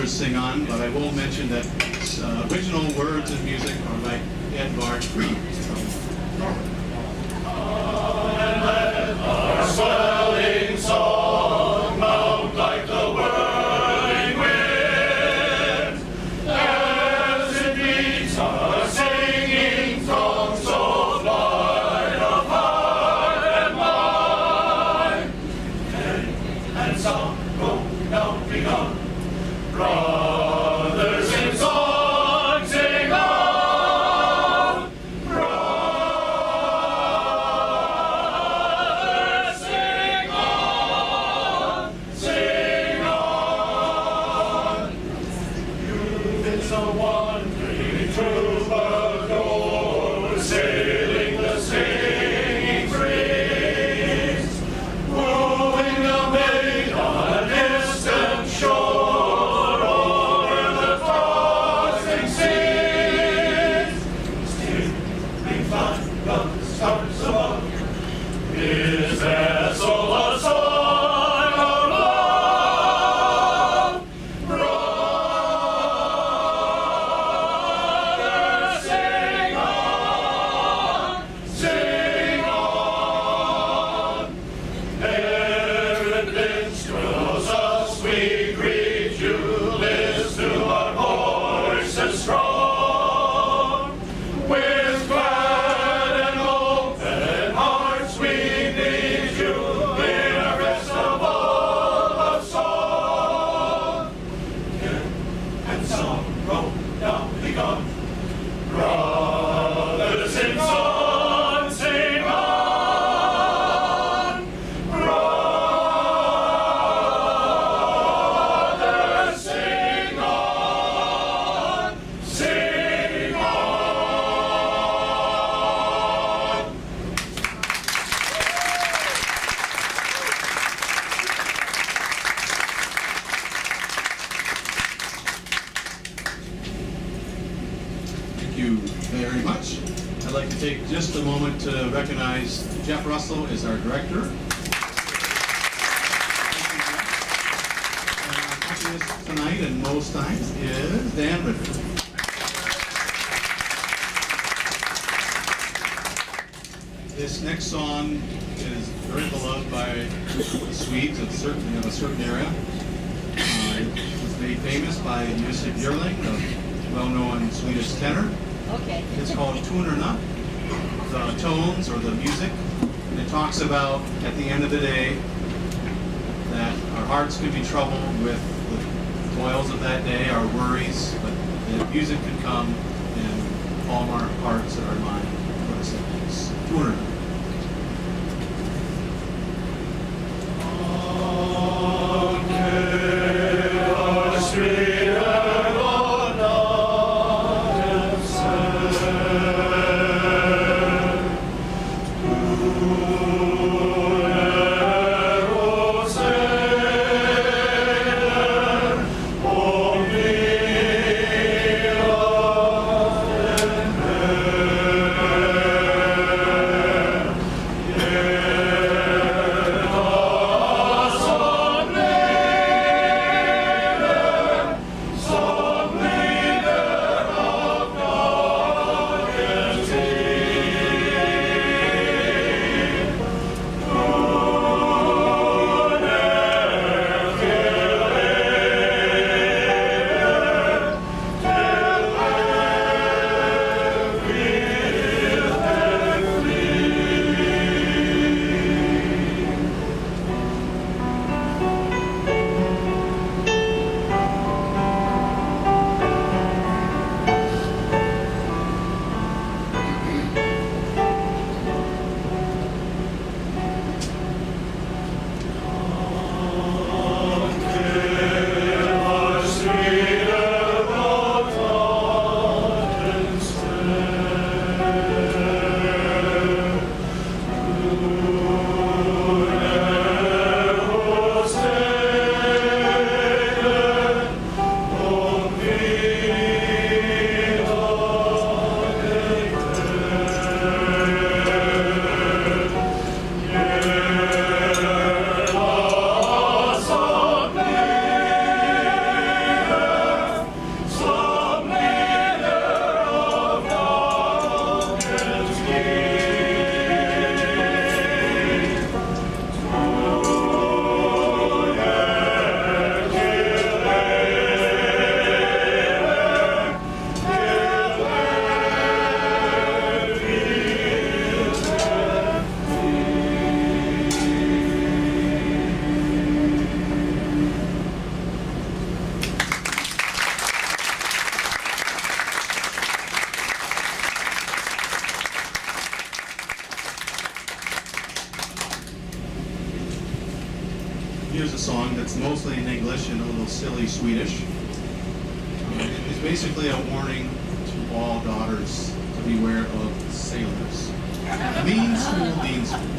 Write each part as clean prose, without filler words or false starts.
others sing on, but I will mention that original words and music are by Edvard Grieg from Norway. Our swelling song mount like the whirling wind, as it beats our singing song so light of heart and mind. And song go down begun, brothers in song sing on, brothers sing on, sing on. You've been so wandering through the door, sailing the singing breeze, wooing a maid on a distant shore over the tossing seas. Still we find the stars above. Is vessel a song of love? Brothers, sing on, sing on. Errant minstrels, us we greet you, list to our voices strong. With glad and open hearts we need you in our festival of song. And sorrow now begun, brothers in song sing on, brothers sing on, sing on. Thank you very much. I'd like to take just a moment to recognize Jeff Russell as our director. And our accompanist tonight and most times is Dan Ritter. This next song is very beloved by the Swedes of a certain area. It was made famous by Jussi Björling, a well-known Swedish tenor. Okay. It's called Tonerna, the tones or the music. And it talks about, at the end of the day, that our hearts can be troubled with the toils of that day, our worries, but the music can come and calm our hearts and our mind for a second. It's Tonerna. a song that's mostly in English and a little silly Swedish. It's basically a warning to all daughters to beware of sailors. Mean school, mean school.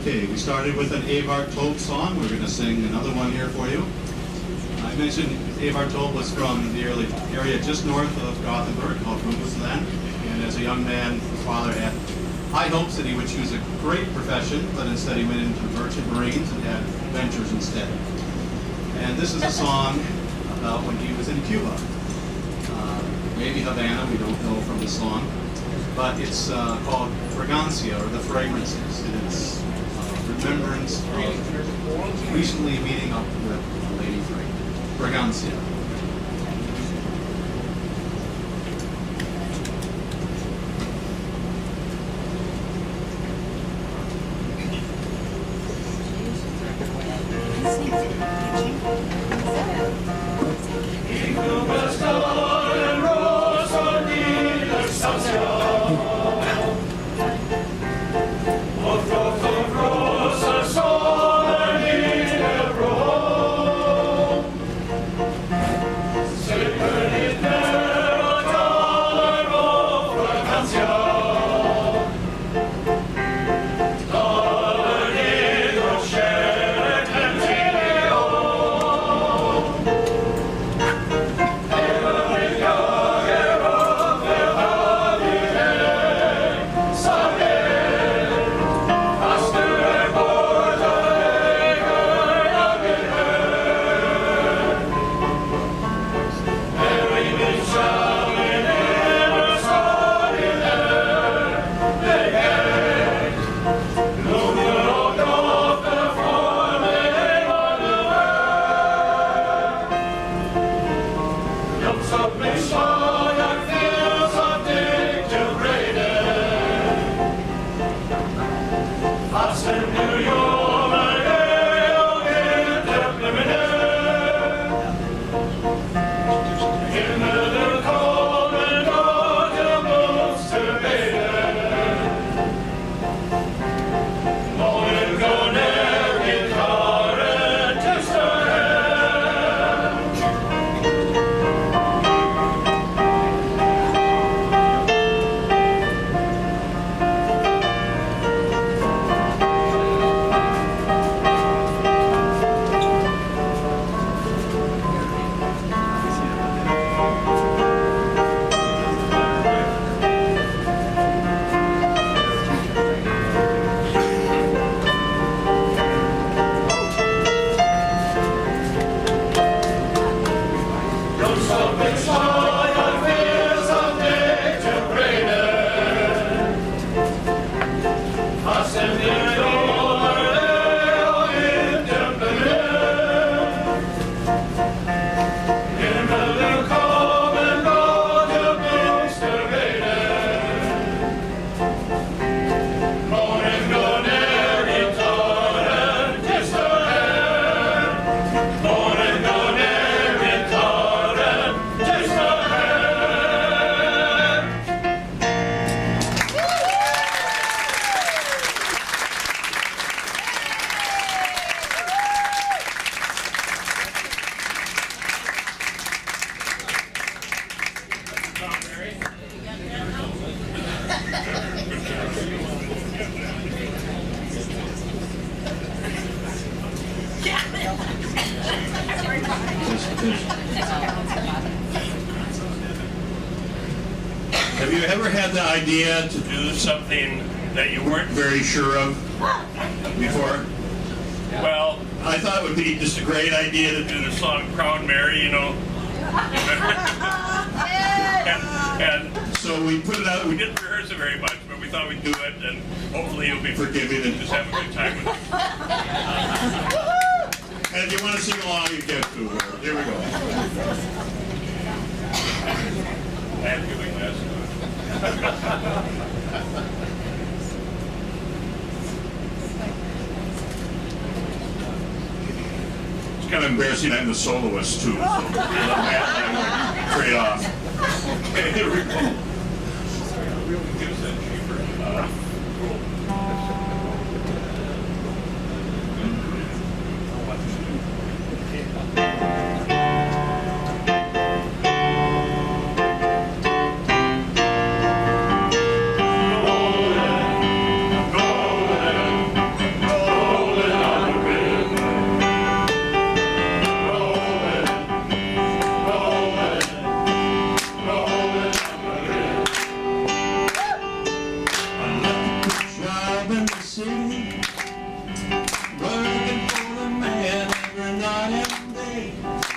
Okay, we started with an Eivard Taube song. We're going to sing another one here for you. I mentioned Eivard Taube was from the area just north of Gothenburg called Rumpusland. And as a young man, his father had high hopes that he would choose a great profession, but instead he went into merchant marines and had adventures instead. And this is a song about when he was in Cuba. Maybe Havana, we don't know from the song. But it's called Fragancia, or the Fragrances. And it's remembrance of recently meeting up with a lady friend. Fragancia. Have you ever had the idea to do something that you weren't very sure of before? Well, I thought it would be just a great idea to do the song Proud Mary, you know. and so we put it out. We didn't rehearse it very much, but we thought we'd do it, and hopefully you'll be forgiving and just have a good time with it. And if you want to sing along, you can too. Here we go. I'm doing this. It's kind of embarrassing. I'm the soloist too, so trade off. Okay, here we go. Give us that cheaper. Working for the man every night and day.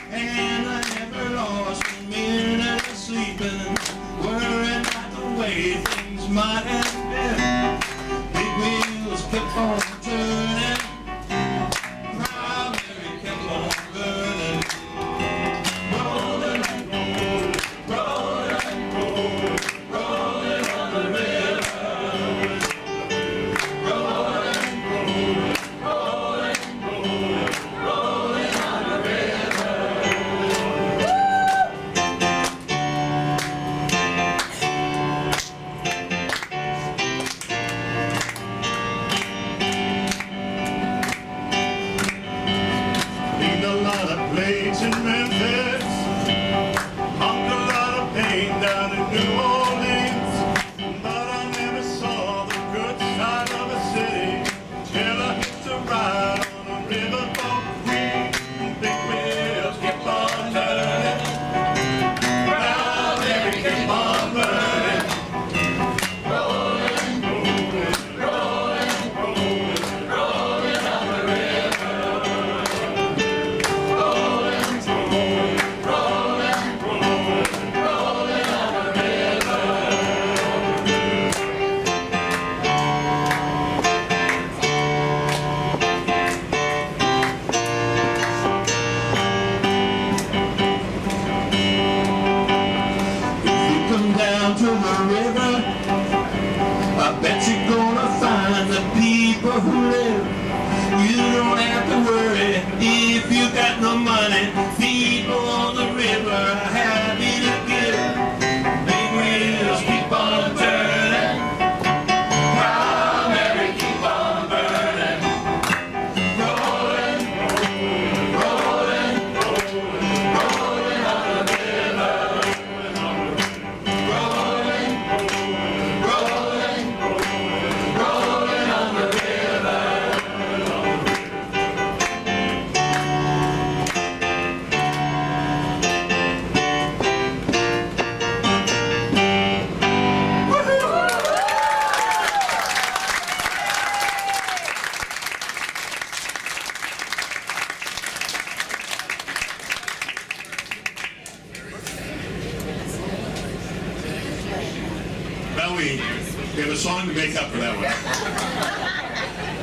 we have a song to make up for that one.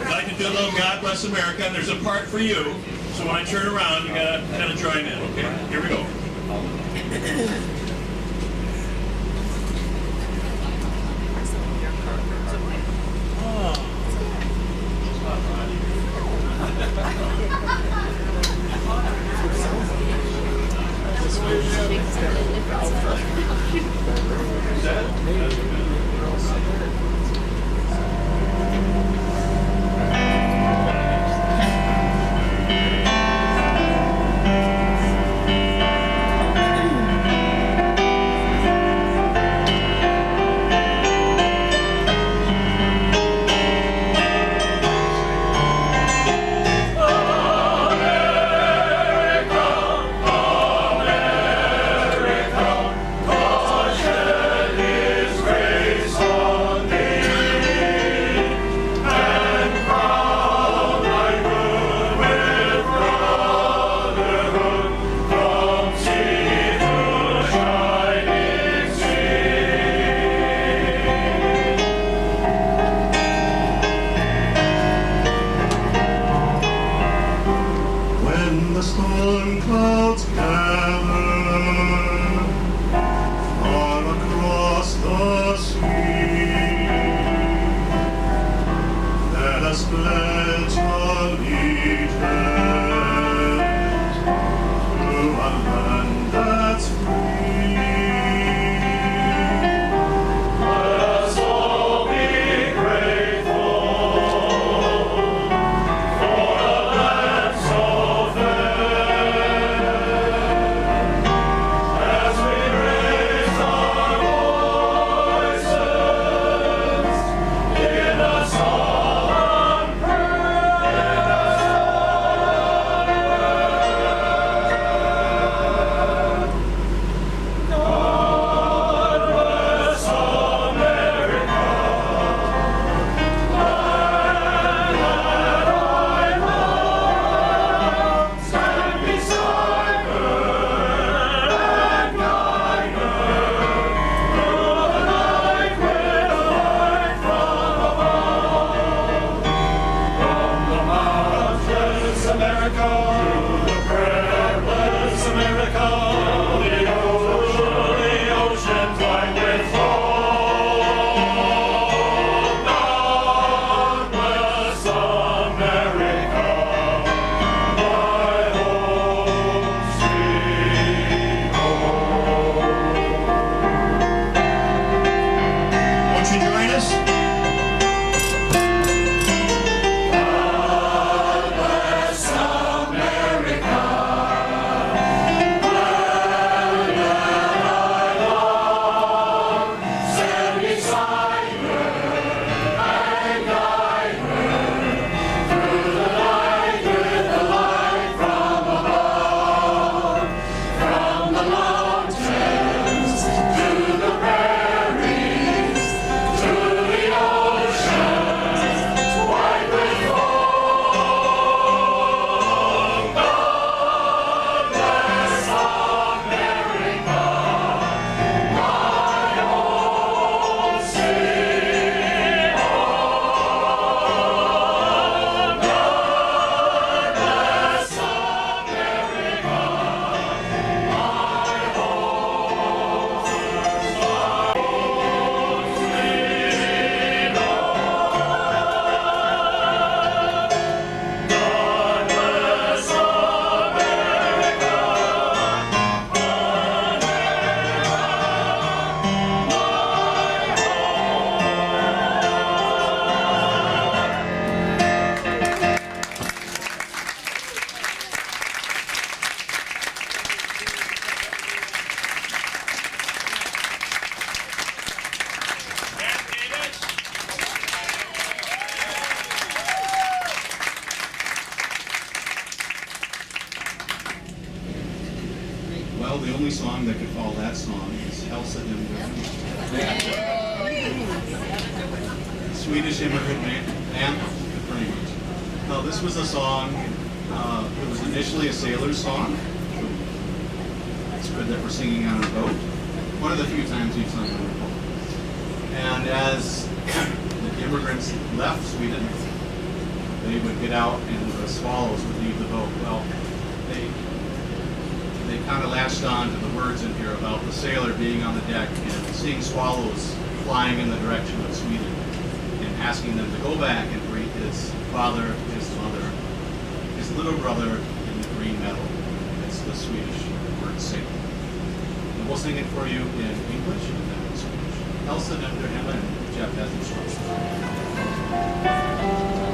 I'd like to do a little God Bless America, and there's a part for you. So when I turn around, you gotta kind of join in, okay? Here we go. Well, the only song that could follow that song is Hälsa dem Swedish immigrant band, pretty much. Now, this was a song, it was initially a sailor's song. It's good that we're singing on a boat. One of the few times we've sung on a boat. And as the immigrants left Sweden, they would get out and the swallows would leave the boat. Well, they kind of latched on to the words in here about the sailor being on the deck and seeing swallows flying in the direction of Sweden and asking them to go back and greet his father, his mother, his little brother in the green meadow. It's the Swedish word sailor. And we'll sing it for you in English and then in Swedish. Elsa nämnde Emma and Jeff has instructions.